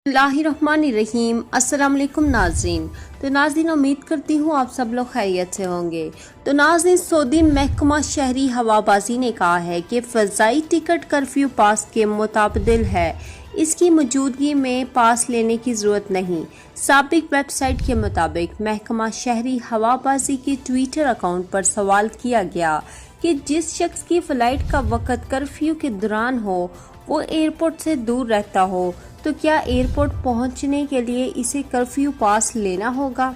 बिस्मिल्लाहिर्रहमानिर्रहीम। अस्सलाम वालेकुम नाज़रीन। तो नाज़रीन, उम्मीद करती हूँ आप सब लोग खैरियत से होंगे। तो नाज़रीन, सऊदी महकमा शहरी हवाबाजी ने कहा है कि फ़ज़ाई टिकट कर्फ्यू पास के मुताबिल है, इसकी मौजूदगी में पास लेने की ज़रूरत नहीं। साबिक वेबसाइट के मुताबिक महकमा शहरी हवाबाजी के ट्विटर अकाउंट पर सवाल किया गया कि जिस शख्स की फ़्लाइट का वक़्त कर्फ्यू के दौरान हो वो एयरपोर्ट से दूर रहता हो तो क्या एयरपोर्ट पहुंचने के लिए इसे कर्फ्यू पास लेना होगा।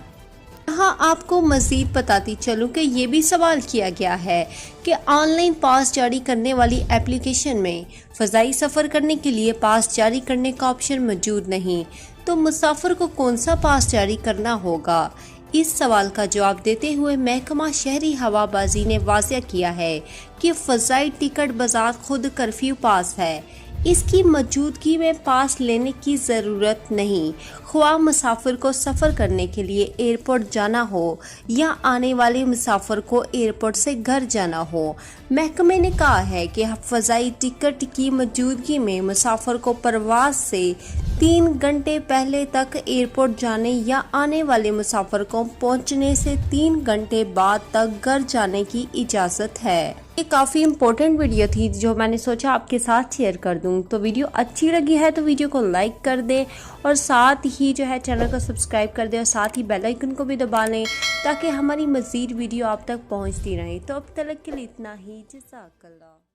यहाँ आपको मज़ीद बताती चलूँ कि ये भी सवाल किया गया है कि ऑनलाइन पास जारी करने वाली एप्लीकेशन में फ़ज़ाई सफ़र करने के लिए पास जारी करने का ऑप्शन मौजूद नहीं, तो मुसाफिर को कौन सा पास जारी करना होगा। इस सवाल का जवाब देते हुए महकमा शहरी हवाबाजी ने वाज़ह किया है कि फ़ज़ाई टिकट बाज़ात खुद कर्फ्यू पास है, इसकी मौजूदगी में पास लेने की ज़रूरत नहीं। ख्वाह मुसाफिर को सफ़र करने के लिए एयरपोर्ट जाना हो या आने वाले मुसाफिर को एयरपोर्ट से घर जाना हो, महकमे ने कहा है कि फ़ज़ाई टिकट की मौजूदगी में मुसाफिर को परवाज़ से 3 घंटे पहले तक एयरपोर्ट जाने या आने वाले मुसाफिर को पहुंचने से 3 घंटे बाद तक घर जाने की इजाज़त है। ये काफ़ी इम्पोर्टेंट वीडियो थी जो मैंने सोचा आपके साथ शेयर कर दूं। तो वीडियो अच्छी लगी है तो वीडियो को लाइक कर दें और साथ ही जो है चैनल को सब्सक्राइब कर दें और साथ ही बेल आइकन को भी दबा लें ताकि हमारी मज़ीद वीडियो आप तक पहुंचती रहे। तो अब तक के लिए इतना ही। जज़ाकल्लाह।